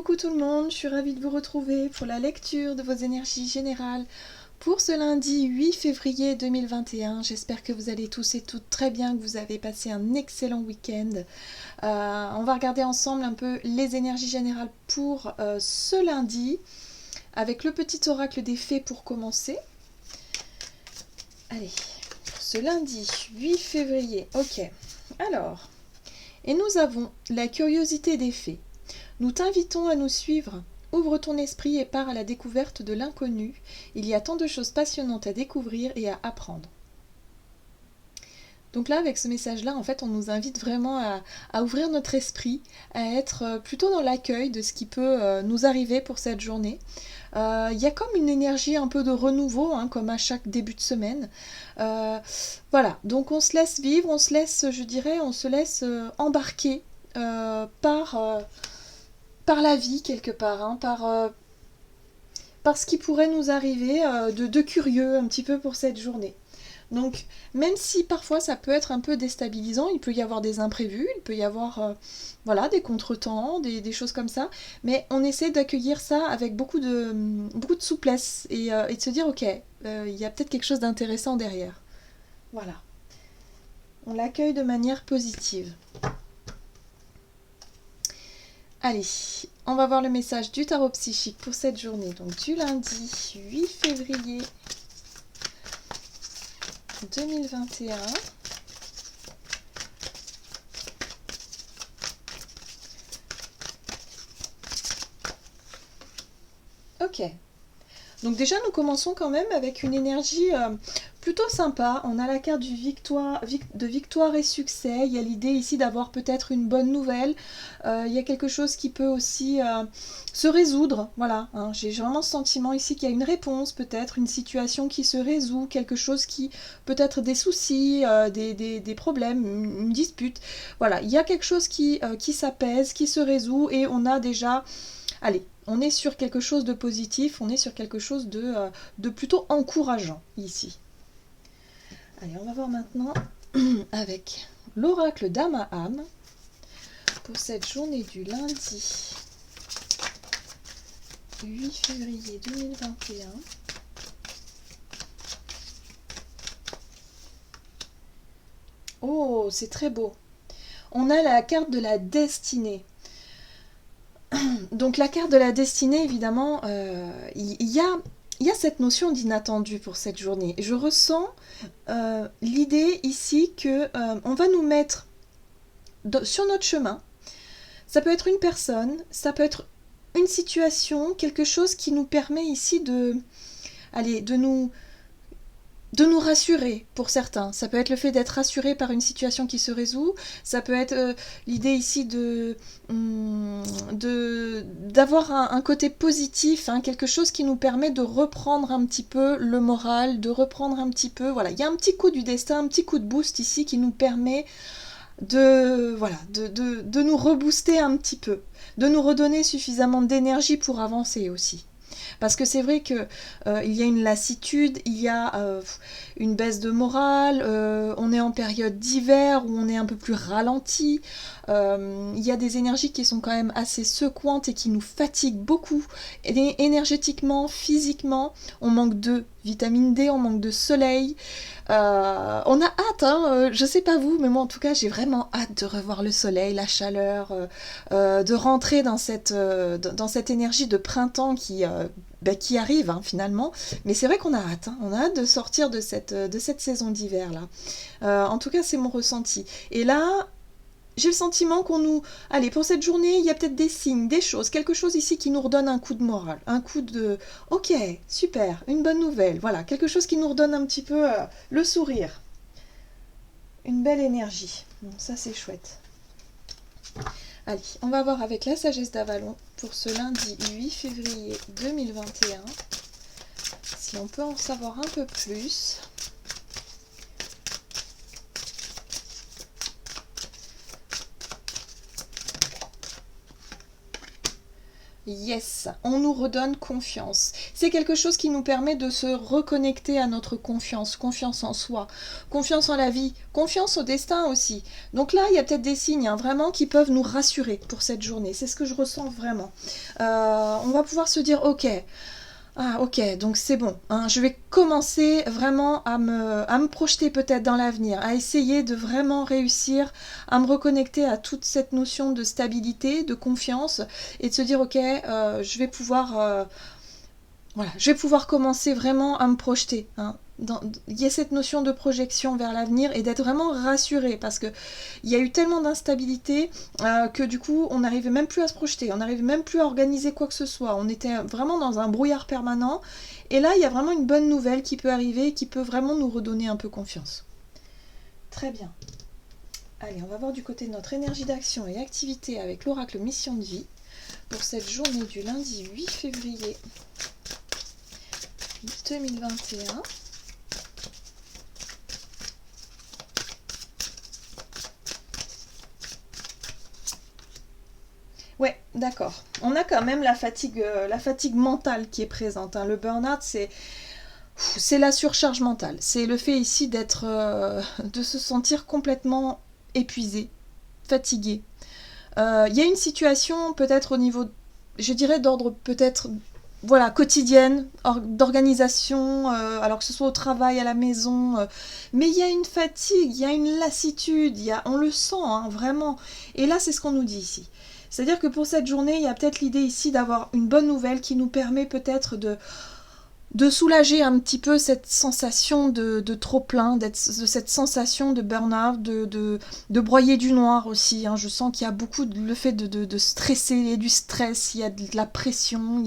Coucou tout le monde, je suis ravie de vous retrouver pour la lecture de vos énergies générales pour ce lundi 8 février 2021. J'espère que vous allez tous et toutes très bien, que vous avez passé un excellent week-end. On va regarder ensemble un peu les énergies générales pour ce lundi, avec le petit oracle des fées pour commencer. Allez, pour ce lundi 8 février, ok. Alors, et nous avons la curiosité des fées. Nous t'invitons à nous suivre. Ouvre ton esprit et pars à la découverte de l'inconnu. Il y a tant de choses passionnantes à découvrir et à apprendre. Donc là, avec ce message-là, en fait, on nous invite vraiment à ouvrir notre esprit, à être plutôt dans l'accueil de ce qui peut nous arriver pour cette journée. Il y a comme une énergie un peu de renouveau, hein, comme à chaque début de semaine. Voilà, donc on se laisse vivre, on se laisse, je dirais, on se laisse embarquer par la vie quelque part, hein, par ce qui pourrait nous arriver de curieux un petit peu pour cette journée. Donc même si parfois ça peut être un peu déstabilisant, il peut y avoir des imprévus, il peut y avoir voilà, des contretemps, des choses comme ça, mais on essaie d'accueillir ça avec beaucoup de souplesse et de se dire ok, il y a peut-être quelque chose d'intéressant derrière. Voilà. On l'accueille de manière positive. Allez, on va voir le message du tarot psychique pour cette journée, donc du lundi 8 février 2021. Ok. Donc déjà, nous commençons quand même avec une énergie plutôt sympa. On a la carte de victoire et succès. Il y a l'idée ici d'avoir peut-être une bonne nouvelle. Il y a quelque chose qui peut aussi se résoudre. Voilà, hein. J'ai vraiment ce sentiment ici qu'il y a une réponse, peut-être une situation qui se résout, quelque chose qui peut-être des soucis, des problèmes, une dispute. Voilà, il y a quelque chose qui s'apaise, qui se résout et on a déjà... Allez, on est sur quelque chose de positif, on est sur quelque chose de plutôt encourageant ici. Allez, on va voir maintenant avec l'oracle d'Amaham pour cette journée du lundi 8 février 2021. Oh, c'est très beau. On a la carte de la destinée. Donc la carte de la destinée, évidemment, il y a cette notion d'inattendu pour cette journée. Je ressens l'idée ici que on va nous mettre sur notre chemin. Ça peut être une personne, ça peut être une situation, quelque chose qui nous permet ici de nous rassurer pour certains. Ça peut être le fait d'être rassuré par une situation qui se résout. Ça peut être l'idée ici d'avoir un côté positif, hein, quelque chose qui nous permet de reprendre un petit peu le moral, de reprendre un petit peu... Voilà, il y a un petit coup du destin, un petit coup de boost ici qui nous permet de nous rebooster un petit peu, de nous redonner suffisamment d'énergie pour avancer aussi. Parce que c'est vrai que il y a une lassitude, il y a une baisse de morale, on est en période d'hiver où on est un peu plus ralenti, il y a des énergies qui sont quand même assez secouantes et qui nous fatiguent beaucoup, énergétiquement, physiquement, on manque de vitamine D, on manque de soleil, on a hâte, hein, je sais pas vous, mais moi en tout cas j'ai vraiment hâte de revoir le soleil, la chaleur, de rentrer dans cette énergie de printemps qui arrive, hein, finalement, mais c'est vrai qu'on a hâte, hein, on a hâte de sortir de cette saison d'hiver là. En tout cas c'est mon ressenti. Et là j'ai le sentiment qu'on nous... Allez, pour cette journée, il y a peut-être des signes, des choses, quelque chose ici qui nous redonne un coup de morale, un coup de... Ok, super, une bonne nouvelle, voilà, quelque chose qui nous redonne un petit peu le sourire. Une belle énergie. Bon, ça c'est chouette. Allez, on va voir avec la sagesse d'Avalon pour ce lundi 8 février 2021, si on peut en savoir un peu plus. Yes, on nous redonne confiance. C'est quelque chose qui nous permet de se reconnecter à notre confiance, confiance en soi, confiance en la vie, confiance au destin aussi. Donc là, il y a peut-être des signes vraiment qui peuvent nous rassurer pour cette journée. C'est ce que je ressens vraiment. On va pouvoir se dire, ok, ah ok, donc c'est bon, hein, je vais commencer vraiment à me projeter peut-être dans l'avenir, à essayer de vraiment réussir à me reconnecter à toute cette notion de stabilité, de confiance, et de se dire ok, je vais pouvoir commencer vraiment à me projeter. Hein. Il y a cette notion de projection vers l'avenir et d'être vraiment rassuré parce que il y a eu tellement d'instabilité que du coup on n'arrivait même plus à se projeter, on n'arrivait même plus à organiser quoi que ce soit. On était vraiment dans un brouillard permanent et là il y a vraiment une bonne nouvelle qui peut arriver, qui peut vraiment nous redonner un peu confiance. Très bien. Allez, on va voir du côté de notre énergie d'action et activité avec l'oracle Mission de vie pour cette journée du lundi 8 février 2021. Ouais, d'accord. On a quand même la fatigue mentale qui est présente. Hein. Le burn-out, c'est la surcharge mentale. C'est le fait ici de se sentir complètement épuisé, fatigué. Il y a une situation peut-être au niveau, je dirais d'ordre peut-être voilà, quotidienne, d'organisation, alors que ce soit au travail, à la maison, mais il y a une fatigue, il y a une lassitude, on le sent hein, vraiment. Et là, c'est ce qu'on nous dit ici. C'est-à-dire que pour cette journée, il y a peut-être l'idée ici d'avoir une bonne nouvelle qui nous permet peut-être de soulager un petit peu cette sensation de trop-plein, de cette sensation de burn-out, de broyer du noir aussi. Hein. Je sens qu'il y a beaucoup le fait de stresser, il y a du stress, il y a de la pression, il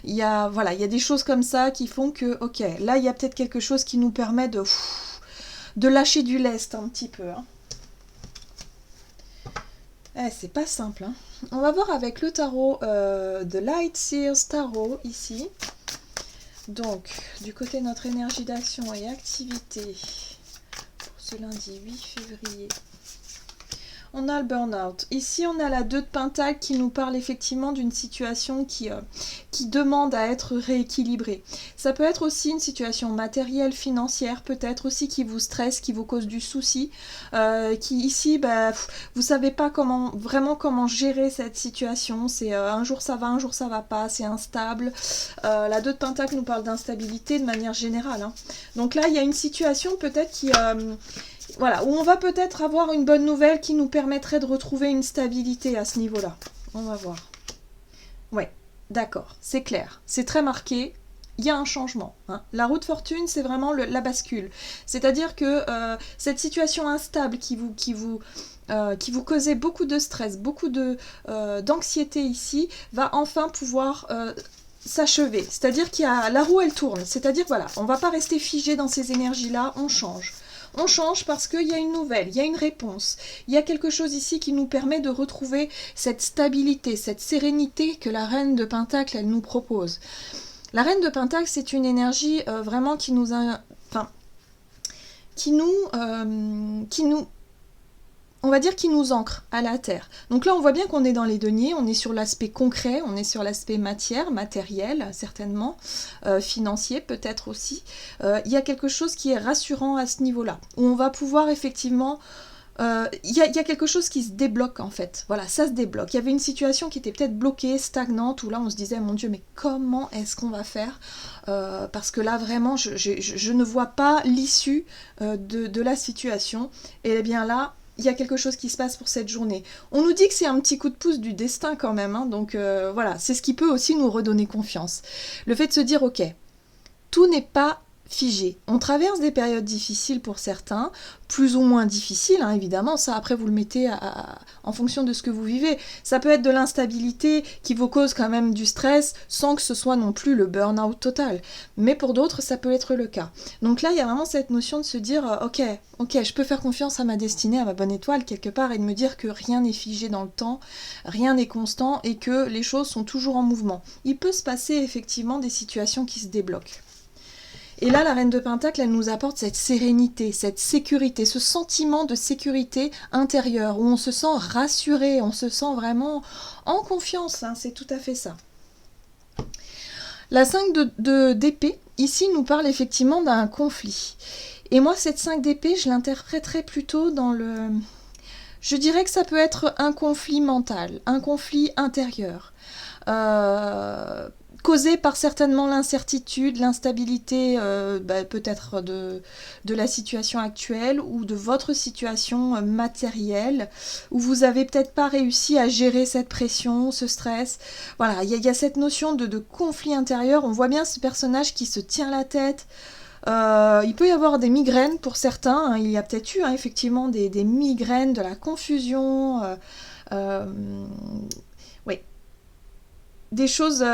y a des choses comme ça qui font que, ok, là il y a peut-être quelque chose qui nous permet de lâcher du lest un petit peu. Hein. C'est pas simple. Hein. On va voir avec le tarot de Light Seers Tarot ici. Donc, du côté de notre énergie d'action et activité pour ce lundi 8 février, on a le burn-out. Ici, on a la 2 de Pentacle qui nous parle effectivement d'une situation qui demande à être rééquilibrée. Ça peut être aussi une situation matérielle, financière, peut-être aussi qui vous stresse, qui vous cause du souci, qui ici, vous savez pas comment gérer cette situation. C'est un jour ça va, un jour ça va pas, c'est instable. La 2 de Pentacle nous parle d'instabilité de manière générale. Hein. Donc là, il y a une situation peut-être qui... voilà, où on va peut-être avoir une bonne nouvelle qui nous permettrait de retrouver une stabilité à ce niveau-là. On va voir. Ouais, d'accord, c'est clair, c'est très marqué, il y a un changement. Hein. La roue de fortune, c'est vraiment la bascule. C'est-à-dire que cette situation instable qui vous causait beaucoup de stress, beaucoup d'anxiété ici, va enfin pouvoir... s'achever, c'est-à-dire qu'il y a la roue elle tourne, c'est-à-dire voilà, on va pas rester figé dans ces énergies-là, on change. On change parce qu'il y a une nouvelle, il y a une réponse. Il y a quelque chose ici qui nous permet de retrouver cette stabilité, cette sérénité que la reine de Pentacle, elle nous propose. La reine de Pentacle, c'est une énergie vraiment qui nous on va dire qui nous ancre à la terre. Donc là, on voit bien qu'on est dans les deniers, on est sur l'aspect concret, on est sur l'aspect matière, matériel, certainement, financier peut-être aussi. Il y a quelque chose qui est rassurant à ce niveau-là, où on va pouvoir effectivement... Il y a quelque chose qui se débloque en fait, voilà, ça se débloque. Il y avait une situation qui était peut-être bloquée, stagnante, où là on se disait, mon Dieu, mais comment est-ce qu'on va faire parce que là vraiment, je ne vois pas l'issue de la situation, et bien là, il y a quelque chose qui se passe pour cette journée. On nous dit que c'est un petit coup de pouce du destin quand même, hein, donc voilà, c'est ce qui peut aussi nous redonner confiance. Le fait de se dire, ok, tout n'est pas figé. On traverse des périodes difficiles pour certains, plus ou moins difficiles, hein, évidemment, ça après vous le mettez en fonction de ce que vous vivez. Ça peut être de l'instabilité qui vous cause quand même du stress, sans que ce soit non plus le burn-out total. Mais pour d'autres, ça peut être le cas. Donc là, il y a vraiment cette notion de se dire, ok, je peux faire confiance à ma destinée, à ma bonne étoile, quelque part, et de me dire que rien n'est figé dans le temps, rien n'est constant, et que les choses sont toujours en mouvement. Il peut se passer effectivement des situations qui se débloquent. Et là, la Reine de Pentacle, elle nous apporte cette sérénité, cette sécurité, ce sentiment de sécurité intérieure, où on se sent rassuré, on se sent vraiment en confiance, hein, c'est tout à fait ça. La 5 d'épée, ici, nous parle effectivement d'un conflit. Et moi, cette 5 d'épée, je l'interpréterais plutôt dans le... Je dirais que ça peut être un conflit mental, un conflit intérieur. Causé par certainement l'incertitude, l'instabilité peut-être de la situation actuelle ou de votre situation matérielle, où vous n'avez peut-être pas réussi à gérer cette pression, ce stress. Voilà, il y a cette notion de conflit intérieur. On voit bien ce personnage qui se tient la tête. Il peut y avoir des migraines pour certains. Hein. Il y a peut-être eu effectivement des migraines, de la confusion. Oui, des choses,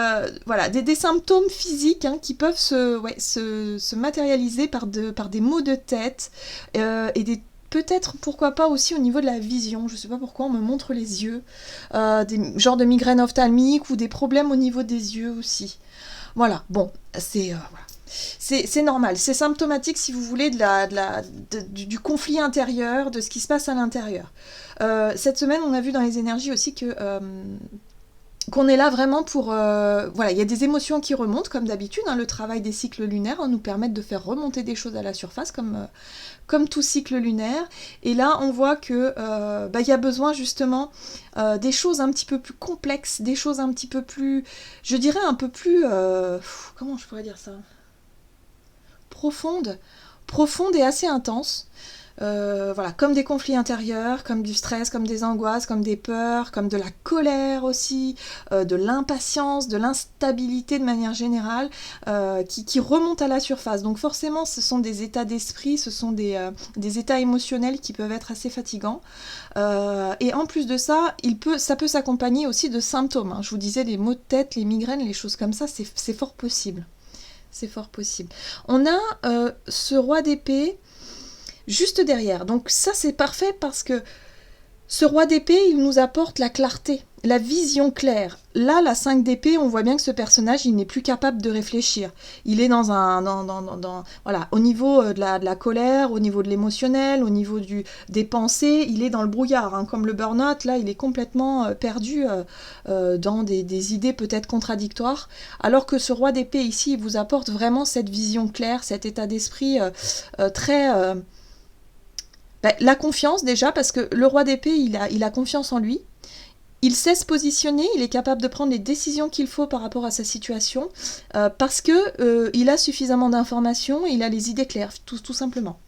voilà, des symptômes physiques qui peuvent se matérialiser par des maux de tête et peut-être, pourquoi pas aussi au niveau de la vision. Je sais pas pourquoi on me montre les yeux. Des genres de migraines ophtalmiques ou des problèmes au niveau des yeux aussi. Voilà, bon, c'est normal, c'est symptomatique si vous voulez du conflit intérieur, de ce qui se passe à l'intérieur. Cette semaine, on a vu dans les énergies aussi qu'on est là vraiment pour... voilà, il y a des émotions qui remontent comme d'habitude, le travail des cycles lunaires nous permet de faire remonter des choses à la surface comme tout cycle lunaire. Et là, on voit que y a besoin justement des choses un petit peu plus complexes, des choses un petit peu plus... Je dirais un peu plus... comment je pourrais dire ça ? Profonde et assez intense. Voilà, comme des conflits intérieurs, comme du stress, comme des angoisses, comme des peurs, comme de la colère aussi, de l'impatience, de l'instabilité de manière générale, qui remontent à la surface. Donc forcément, ce sont des états d'esprit, ce sont des états émotionnels qui peuvent être assez fatigants. Et en plus de ça, ça peut s'accompagner aussi de symptômes. Je vous disais, les maux de tête, les migraines, les choses comme ça, c'est fort possible. C'est fort possible. On a ce roi d'épée juste derrière. Donc ça, c'est parfait parce que ce roi d'épée, il nous apporte la clarté, la vision claire. Là, la 5 d'épée, on voit bien que ce personnage, il n'est plus capable de réfléchir. Il est voilà, au niveau de la colère, au niveau de l'émotionnel, au niveau des pensées, il est dans le brouillard. Comme le burn-out, là, il est complètement perdu dans des idées peut-être contradictoires. Alors que ce roi d'épée, ici, il vous apporte vraiment cette vision claire, cet état d'esprit très... la confiance déjà, parce que le roi d'épée, il a confiance en lui. Il sait se positionner, il est capable de prendre les décisions qu'il faut par rapport à sa situation, parce que il a suffisamment d'informations, il a les idées claires, tout simplement.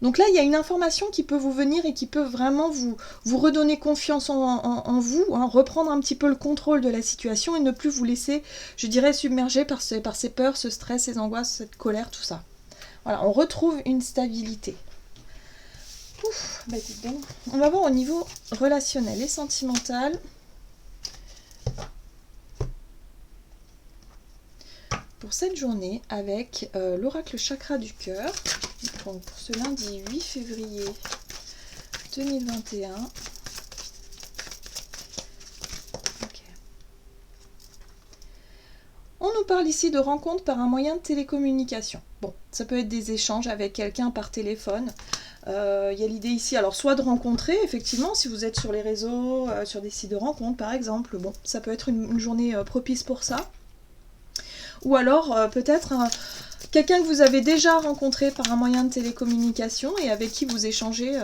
Donc là, il y a une information qui peut vous venir et qui peut vraiment vous redonner confiance en vous, reprendre un petit peu le contrôle de la situation et ne plus vous laisser, je dirais, submerger par ces peurs, ce stress, ces angoisses, cette colère, tout ça. Voilà, on retrouve une stabilité. Ouf, dites donc. On va voir au niveau relationnel et sentimental. Pour cette journée avec l'oracle chakra du cœur. Donc pour ce lundi 8 février 2021. Okay. On nous parle ici de rencontres par un moyen de télécommunication. Bon, ça peut être des échanges avec quelqu'un par téléphone. Il y a l'idée ici, alors soit de rencontrer, effectivement, si vous êtes sur les réseaux, sur des sites de rencontres par exemple, bon, ça peut être une journée propice pour ça. Ou alors peut-être quelqu'un que vous avez déjà rencontré par un moyen de télécommunication et avec qui vous échangez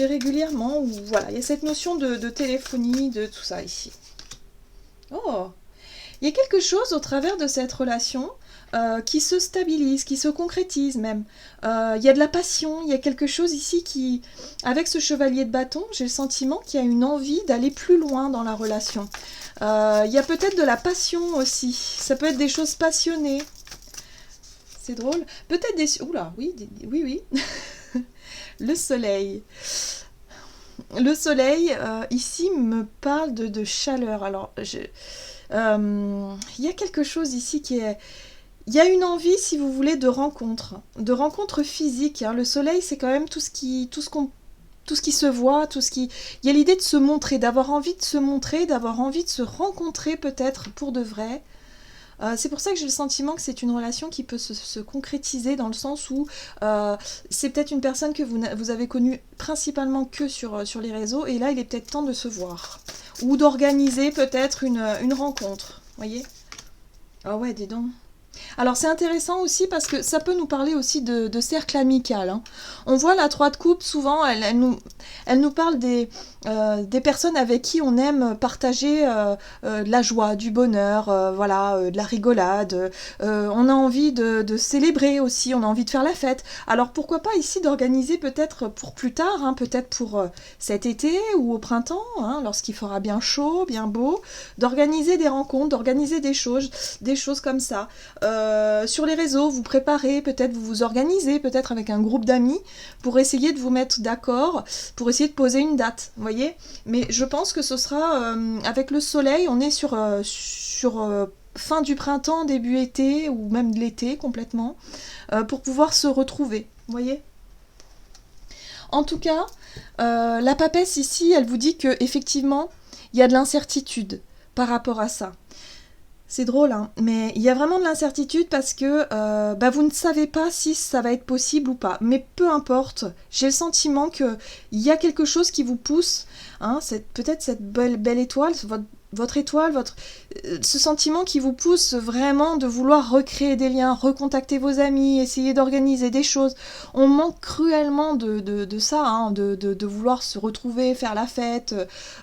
régulièrement. Ou voilà, il y a cette notion de téléphonie, de tout ça ici. Oh, il y a quelque chose au travers de cette relation qui se stabilise, qui se concrétise même. Il y a de la passion, il y a quelque chose ici qui... Avec ce chevalier de bâton, j'ai le sentiment qu'il y a une envie d'aller plus loin dans la relation. Il y a peut-être de la passion aussi. Ça peut être des choses passionnées. C'est drôle. Peut-être des... Oula, oui. Le soleil. Le soleil, ici, me parle de chaleur. Alors, il y a quelque chose ici qui est... Il y a une envie, si vous voulez, de rencontre physique. Le soleil, c'est quand même tout ce qui se voit, il y a l'idée de se montrer, d'avoir envie de se montrer, d'avoir envie de se rencontrer peut-être pour de vrai. C'est pour ça que j'ai le sentiment que c'est une relation qui peut se concrétiser dans le sens où c'est peut-être une personne que vous avez connue principalement que sur les réseaux et là il est peut-être temps de se voir ou d'organiser peut-être une rencontre, voyez. Ah ouais, dis donc. Alors c'est intéressant aussi parce que ça peut nous parler aussi de cercle amical, hein. On voit la 3 de coupe, souvent elle nous parle des personnes avec qui on aime partager de la joie, du bonheur, voilà, de la rigolade. On a envie de célébrer aussi, on a envie de faire la fête. Alors pourquoi pas ici d'organiser peut-être pour plus tard, hein, peut-être pour cet été ou au printemps, hein, lorsqu'il fera bien chaud, bien beau, d'organiser des rencontres, d'organiser des choses comme ça. Sur les réseaux, vous préparez, peut-être vous vous organisez, peut-être avec un groupe d'amis, pour essayer de vous mettre d'accord, pour essayer de poser une date, vous voyez. Mais je pense que ce sera, avec le soleil, on est sur fin du printemps, début été, ou même de l'été complètement, pour pouvoir se retrouver, vous voyez. En tout cas, la papesse ici, elle vous dit que effectivement, il y a de l'incertitude par rapport à ça. C'est drôle, hein, mais il y a vraiment de l'incertitude parce que vous ne savez pas si ça va être possible ou pas. Mais peu importe, j'ai le sentiment qu'il y a quelque chose qui vous pousse, hein, peut-être cette belle étoile, votre étoile, ce sentiment qui vous pousse vraiment de vouloir recréer des liens, recontacter vos amis, essayer d'organiser des choses. On manque cruellement de ça, hein, de vouloir se retrouver, faire la fête,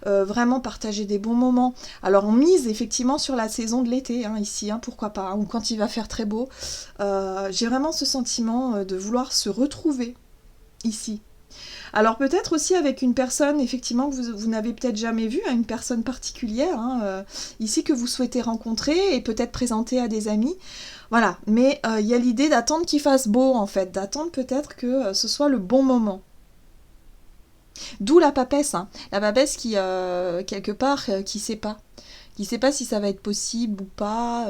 vraiment partager des bons moments. Alors on mise effectivement sur la saison de l'été, hein, ici, hein, pourquoi pas, hein, ou quand il va faire très beau. J'ai vraiment ce sentiment de vouloir se retrouver ici. Alors peut-être aussi avec une personne, effectivement, que vous n'avez peut-être jamais vue, hein, une personne particulière, hein, ici que vous souhaitez rencontrer et peut-être présenter à des amis. Voilà, mais il y a l'idée d'attendre qu'il fasse beau, en fait, d'attendre peut-être que ce soit le bon moment. D'où la papesse, hein. La papesse qui, quelque part, qui sait pas. Qui sait pas si ça va être possible ou pas,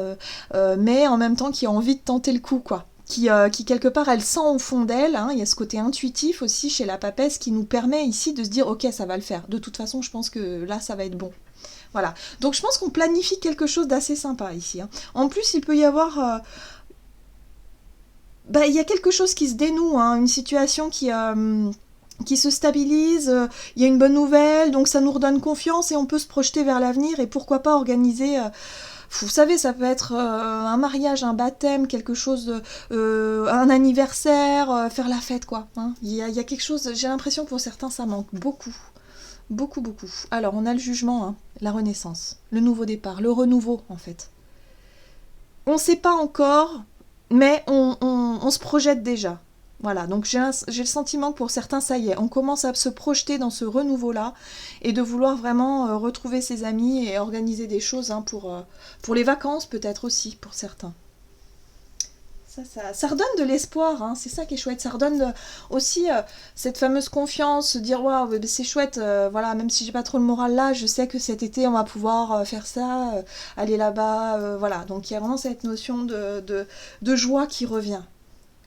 mais en même temps qui a envie de tenter le coup, quoi. Qui quelque part, elle sent au fond d'elle, hein, il y a ce côté intuitif aussi chez la papesse qui nous permet ici de se dire « Ok, ça va le faire. De toute façon, je pense que là, ça va être bon. » Voilà. Donc, je pense qu'on planifie quelque chose d'assez sympa ici, hein. En plus, il peut y avoir... il y a quelque chose qui se dénoue, hein, une situation qui se stabilise, il y a une bonne nouvelle, donc ça nous redonne confiance et on peut se projeter vers l'avenir et pourquoi pas organiser... vous savez, ça peut être un mariage, un baptême, quelque chose, un anniversaire, faire la fête, quoi. Hein. Il y a quelque chose, j'ai l'impression que pour certains, ça manque beaucoup. Beaucoup, beaucoup. Alors, on a le jugement, hein, la renaissance, le nouveau départ, le renouveau, en fait. On ne sait pas encore, mais on se projette déjà. Voilà, donc j'ai le sentiment que pour certains, ça y est, on commence à se projeter dans ce renouveau-là et de vouloir vraiment retrouver ses amis et organiser des choses, hein, pour les vacances peut-être aussi, pour certains. Ça redonne de l'espoir, hein, c'est ça qui est chouette. Ça redonne aussi cette fameuse confiance, se dire waouh, c'est chouette, voilà, même si j'ai pas trop le moral là, je sais que cet été on va pouvoir faire ça, aller là-bas, voilà. Donc il y a vraiment cette notion de joie qui revient.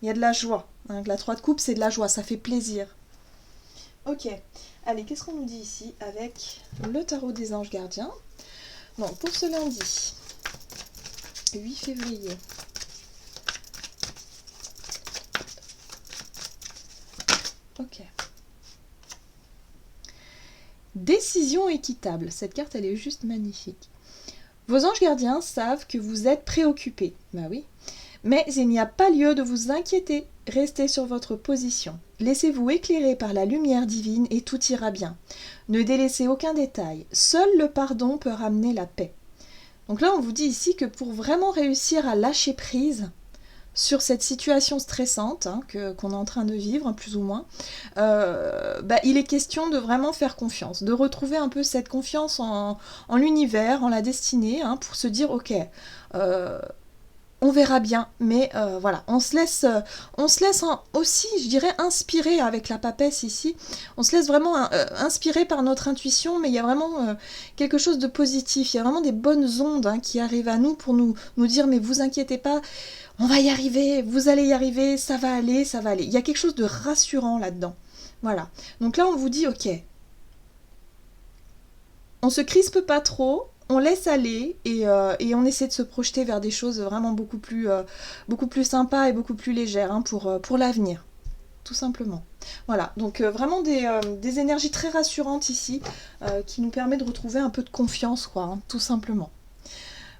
Il y a de la joie. Hein, la 3 de coupe, c'est de la joie, ça fait plaisir. Ok, allez, qu'est-ce qu'on nous dit ici avec le tarot des anges gardiens? Donc pour ce lundi, 8 février. Ok. Décision équitable. Cette carte, elle est juste magnifique. Vos anges gardiens savent que vous êtes préoccupés. Bah oui. Mais il n'y a pas lieu de vous inquiéter. Restez sur votre position. Laissez-vous éclairer par la lumière divine et tout ira bien. Ne délaissez aucun détail. Seul le pardon peut ramener la paix. Donc là, on vous dit ici que pour vraiment réussir à lâcher prise sur cette situation stressante, hein, qu'on est en train de vivre, plus ou moins, il est question de vraiment faire confiance, de retrouver un peu cette confiance en l'univers, en la destinée, hein, pour se dire, ok, on verra bien, mais voilà, on se laisse aussi, je dirais, inspirer avec la papesse ici, on se laisse vraiment inspirer par notre intuition, mais il y a vraiment quelque chose de positif, il y a vraiment des bonnes ondes, hein, qui arrivent à nous pour nous dire, mais vous inquiétez pas, on va y arriver, vous allez y arriver, ça va aller, ça va aller. Il y a quelque chose de rassurant là-dedans. Voilà. Donc là, on vous dit, ok, on se crispe pas trop, on laisse aller et on essaie de se projeter vers des choses vraiment beaucoup plus sympas et beaucoup plus légères hein, pour l'avenir, tout simplement. Voilà, donc vraiment des énergies très rassurantes ici qui nous permettent de retrouver un peu de confiance, quoi, hein, tout simplement.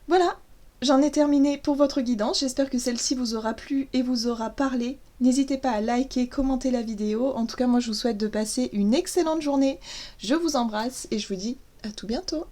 Voilà, j'en ai terminé pour votre guidance. J'espère que celle-ci vous aura plu et vous aura parlé. N'hésitez pas à liker, commenter la vidéo. En tout cas, moi, je vous souhaite de passer une excellente journée. Je vous embrasse et je vous dis à tout bientôt.